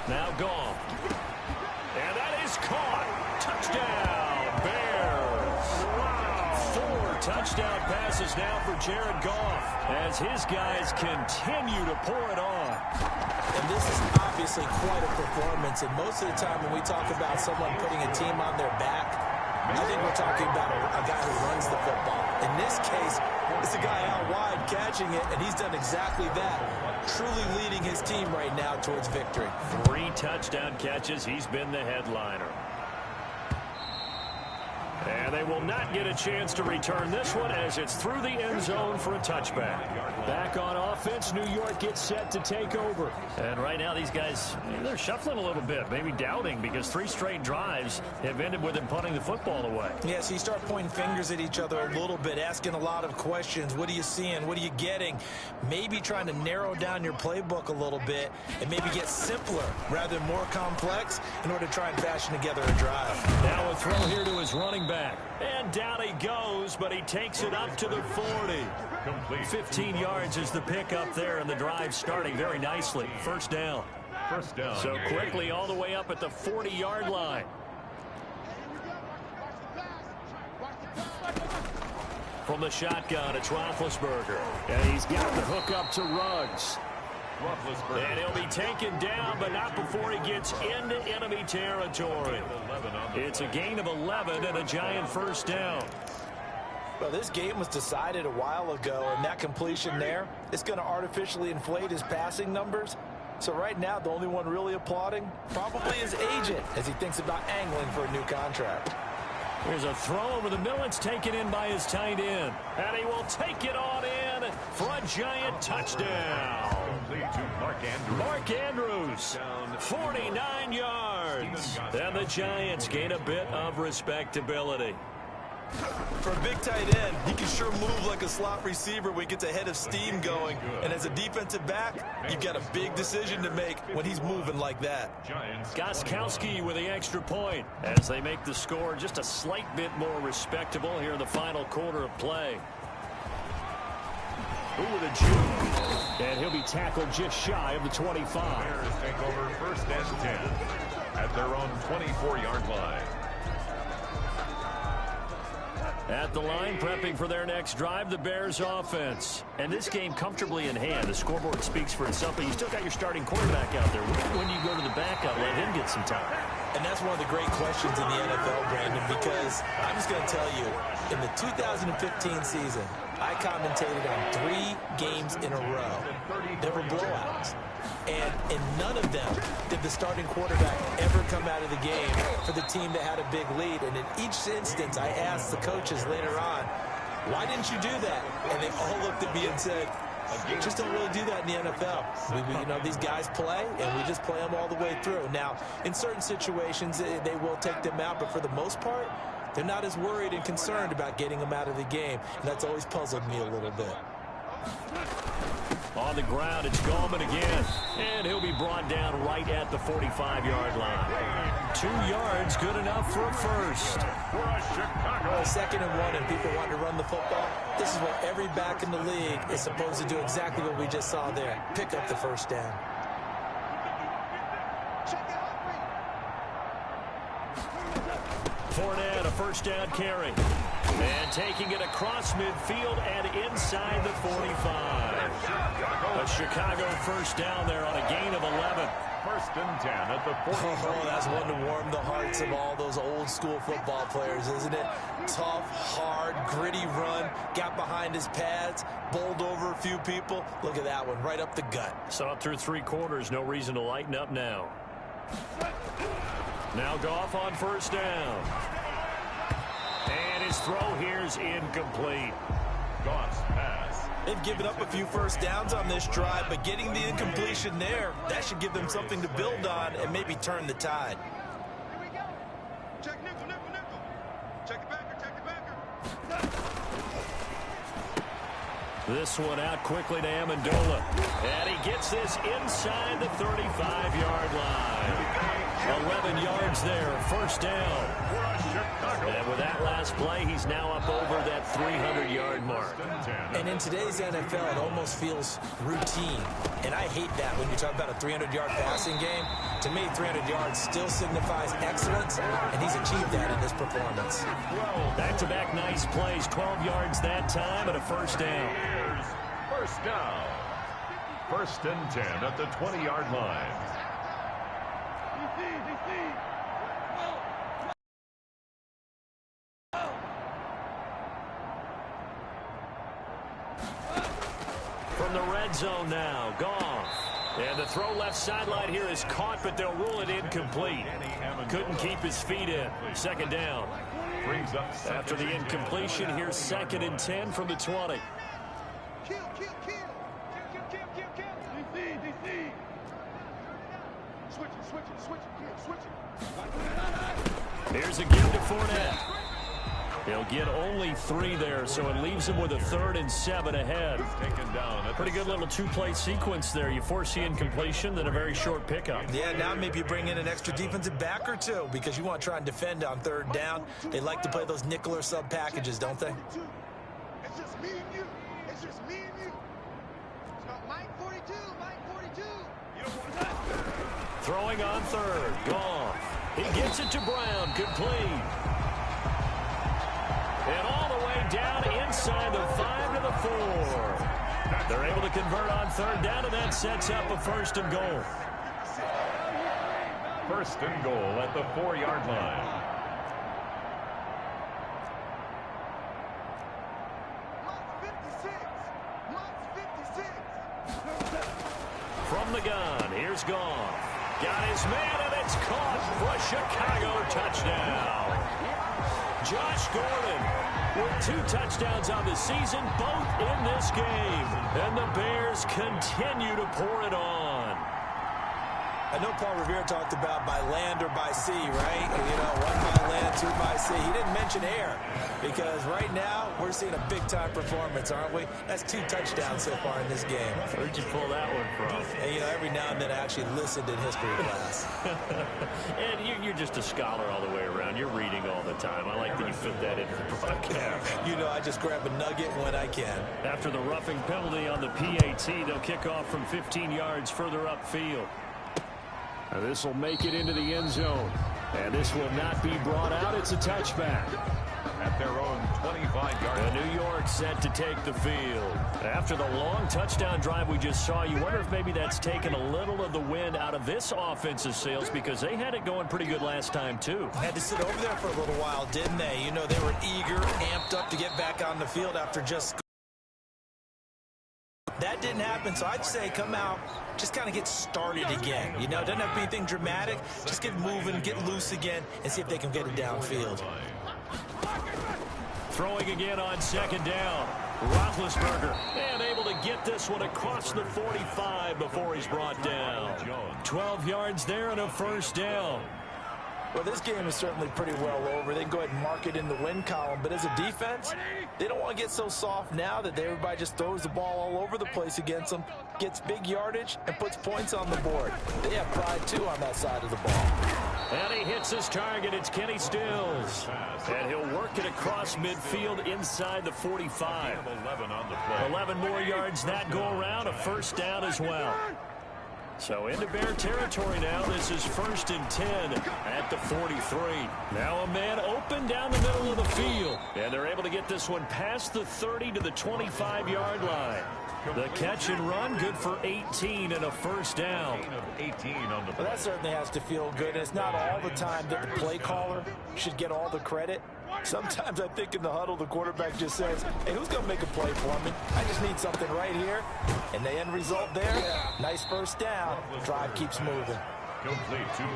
Now Goff. And that is caught. Touchdown, Bears. Wow. 4 touchdown passes now for Jared Goff as his guys continue to pour it on. And this is obviously quite a performance. And most of the time when we talk about someone putting a team on their back, I think we're talking about a guy who runs the football. In this case, it's a guy out wide catching it, and he's done exactly that. Truly leading his team right now towards victory. 3 touchdown catches. He's been the headliner. And they will not get a chance to return this one as it's through the end zone for a touchback. Back on offense, New York gets set to take over. And right now these guys, they're shuffling a little bit, maybe doubting because 3 straight drives have ended with them punting the football away. Yeah, so you start pointing fingers at each other a little bit, asking a lot of questions. What are you seeing? What are you getting? Maybe trying to narrow down your playbook a little bit and maybe get simpler rather than more complex in order to try and fashion together a drive. Now a throw here to his running back. And down he goes, but he takes it up to the 40. 15 yards is the pickup there, and the drive starting very nicely. First down. So quickly all the way up at the 40-yard line. From the shotgun, it's Roethlisberger. And he's got the hook up to Ruggs. And he'll be taken down, but not before he gets into enemy territory. It's a gain of 11 and a Giant first down. Well, this game was decided a while ago, and that completion there, it's going to artificially inflate his passing numbers. So right now, the only one really applauding probably his agent as he thinks about angling for a new contract. Here's a throw over the middle. It's taken in by his tight end. And he will take it on in for a Giant touchdown. Mark Andrews, 49 yards. And the Giants gain a bit of respectability. For a big tight end, he can sure move like a slot receiver when he gets a head of steam going. And as a defensive back, you've got a big decision to make when he's moving like that. Gostkowski with the extra point as they make the score just a slight bit more respectable here in the final quarter of play. Ooh, the juke. And he'll be tackled just shy of the 25. Bears take over 1st and 10 at their own 24-yard line. At the line, prepping for their next drive, the Bears offense. And this game comfortably in hand. The scoreboard speaks for itself, but you still got your starting quarterback out there. When you go to the backup, let him get some time. And that's one of the great questions in the NFL, Brandon, because I'm just going to tell you, in the 2015 season, I commentated on 3 games in a row. There were blowouts. And in none of them did the starting quarterback ever come out of the game for the team that had a big lead. And in each instance, I asked the coaches later on, why didn't you do that? And they all looked at me and said, just don't really do that in the NFL. You know, these guys play, and we just play them all the way through. Now, in certain situations, they will take them out, but for the most part, they're not as worried and concerned about getting them out of the game. And that's always puzzled me a little bit. On the ground, it's Gallman again. And he'll be brought down right at the 45-yard line. 2 yards, good enough for a first. Well, 2nd and 1, and people want to run the football. This is what every back in the league is supposed to do, exactly what we just saw there. Pick up the first down. Fournette, a first down carry. And taking it across midfield and inside the 45. A Chicago first down there on a gain of 11. First and 10 at the 40. Oh, that's one to warm the hearts of all those old school football players, isn't it? Tough, hard, gritty run, got behind his pads, bowled over a few people. Look at that one, right up the gut. Saw it through 3 quarters, no reason to lighten up now. Now Goff on first down. And his throw here is incomplete. Goff's pass. They've given up a few first downs on this drive, but getting the incompletion there, that should give them something to build on and maybe turn the tide. Here we go. Check nickel, nickel, nickel. Check it backer, check it backer. This one out quickly to Amendola. And he gets this inside the 35-yard line. 11 yards there, first down. And with that last play, he's now up over that 300-yard mark. And in today's NFL, it almost feels routine. And I hate that when you talk about a 300-yard passing game. To me, 300 yards still signifies excellence, and he's achieved that in this performance. Back-to-back nice plays, 12 yards that time, and a first down. First down. First and 10 at the 20-yard line. From the red zone now, Goff. And the throw left sideline here is caught, but they'll rule it incomplete. Couldn't keep his feet in. Second down. After the incompletion, here's second and 10 from the 20. Kill, kill, kill. Kill, kill, kill, kill, kill. DC, DC. Switch it, switch it, switch it, switch it. Here's a give to Fournette. He'll get only 3 there, so it leaves him with a 3rd and 7 ahead. Pretty good little 2-play sequence there. You force the incompletion, then a very short pickup. Yeah, now maybe you bring in an extra defensive back or two because you want to try and defend on 3rd down. They like to play those nickel or sub packages, don't they? It's just me and you. It's just me and you. It's got Mike 42, Mike 42. You don't want that. Throwing on 3rd. Goff. He gets it to Brown. Complete. And all the way down inside the 5 to the 4. They're able to convert on 3rd down, and that sets up a 1st and goal. First and goal at the 4-yard line. Mike's 56. Mike's 56. From the gun, here's Goff. Got his man, and it's caught for a Chicago touchdown. Josh Gordon with 2 touchdowns on the season, both in this game. And the Bears continue to pour it on. I know Paul Revere talked about by land or by sea, right? You know, 1 by land, 2 by sea. He didn't mention air because right now we're seeing a big-time performance, aren't we? That's 2 touchdowns so far in this game. Where'd you pull that one from? And, you know, every now and then I actually listened in history class. And you're just a scholar all the way around. You're reading all the time. I like that you fit that into the broadcast. You know, I just grab a nugget when I can. After the roughing penalty on the PAT, they'll kick off from 15 yards further upfield. This will make it into the end zone. And this will not be brought out. It's a touchback. At their own 25-yard line. New York set to take the field. After the long touchdown drive we just saw, you wonder if maybe that's taken a little of the wind out of this offensive sails because they had it going pretty good last time, too. Had to sit over there for a little while, didn't they? You know, they were eager, amped up to get back on the field after just... That didn't happen, so I'd say come out, just kind of get started again. You know, it doesn't have to be anything dramatic. Just get moving, get loose again, and see if they can get it downfield. Throwing again on 2nd down. Roethlisberger, and able to get this one across the 45 before he's brought down. 12 yards there and a 1st down. Well, this game is certainly pretty well over. They can go ahead and mark it in the win column. But as a defense, they don't want to get so soft now that everybody just throws the ball all over the place against them, gets big yardage, and puts points on the board. They have pride, too, on that side of the ball. And he hits his target. It's Kenny Stills. And he'll work it across midfield inside the 45. 11 more yards that go around. A 1st down as well. So into Bear territory now. This is 1st and 10 at the 43. Now a man open down the middle of the field. And they're able to get this one past the 30 to the 25-yard line. The catch and run, good for 18 and a first down. Well, that certainly has to feel good. It's not all the time that the play caller should get all the credit. Sometimes I think in the huddle, the quarterback just says, hey, who's going to make a play for me? I just need something right here. And the end result there, nice first down. Drive keeps moving.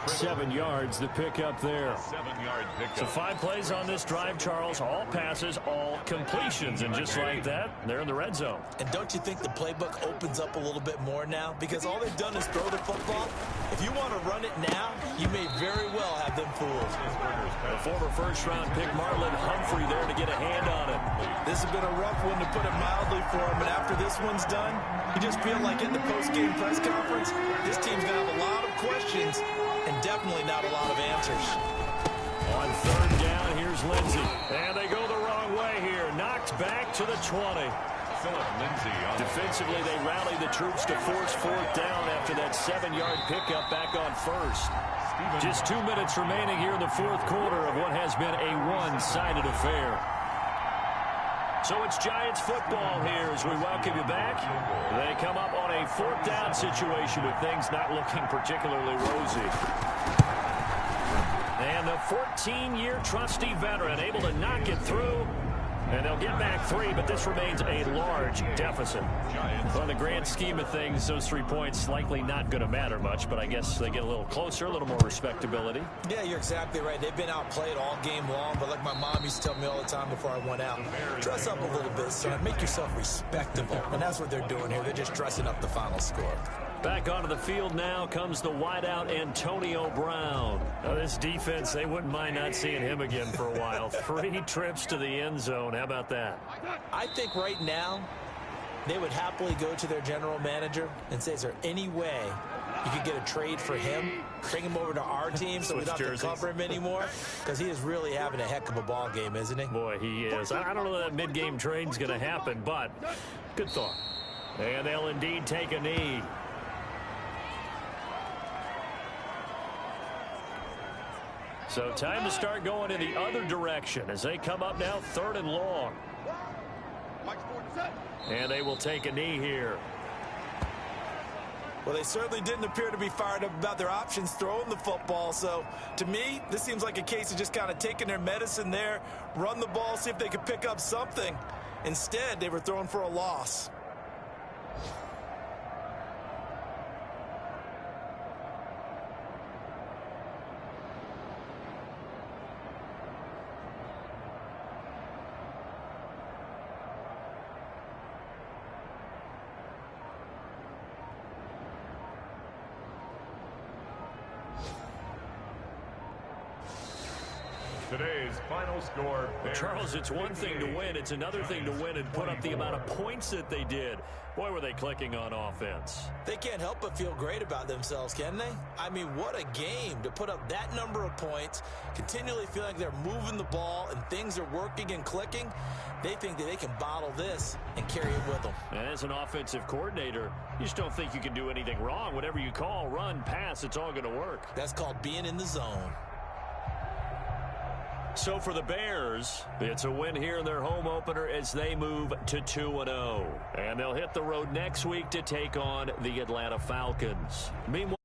7 yards, the pickup there. 7-yard pickup. So 5 plays on this drive, Charles. All passes, all completions. And just like that, they're in the red zone. And don't you think the playbook opens up a little bit more now? Because all they've done is throw the football. If you want to run it now, you may very well have them fooled. The former first-round pick Marlon Humphrey there to get a hand on it. This has been a rough one, to put it mildly, for him. And after this one's done, you just feel like in the post-game press conference, this team's going to have a lot of questions and definitely not a lot of answers. On 3rd down, here's Lindsey. And they go the wrong way here. Knocked back to the 20. Philip Lindsay. Defensively, they rally the troops to force 4th down after that 7-yard pickup back on 1st. Just 2 minutes remaining here in the 4th quarter of what has been a one-sided affair. So it's Giants football here as we welcome you back. They come up on a 4th down situation with things not looking particularly rosy. And the 14-year trusty veteran able to knock it through. And they'll get back 3, but this remains a large deficit. Well, in the grand scheme of things, those 3 points likely not going to matter much, but I guess they get a little closer, a little more respectability. Yeah, you're exactly right. They've been outplayed all game long, but like my mom used to tell me all the time before I went out, dress up a little bit, son. Make yourself respectable. And that's what they're doing here. They're just dressing up the final score. Back onto the field now comes the wideout Antonio Brown. Now this defense, they wouldn't mind not seeing him again for a while. 3 trips to the end zone. How about that? I think right now they would happily go to their general manager and say, is there any way you could get a trade for him, bring him over to our team so we don't have to cover him anymore? Because he is really having a heck of a ball game, isn't he? Boy, he is. I don't know that mid-game trade's going to happen, but good thought. And they'll indeed take a knee. So time to start going in the other direction as they come up now 3rd and long. And they will take a knee here. Well, they certainly didn't appear to be fired up about their options throwing the football. So, to me, this seems like a case of just kind of taking their medicine there, run the ball, see if they could pick up something. Instead, they were throwing for a loss. Today's final score. Charles, it's one thing to win. It's another thing to win and put up the amount of points that they did. Boy, were they clicking on offense. They can't help but feel great about themselves, can they? I mean, what a game to put up that number of points, continually feel like they're moving the ball and things are working and clicking. They think that they can bottle this and carry it with them. And as an offensive coordinator, you just don't think you can do anything wrong. Whatever you call, run, pass, it's all going to work. That's called being in the zone. So for the Bears, it's a win here in their home opener as they move to 2-0. And they'll hit the road next week to take on the Atlanta Falcons. Meanwhile,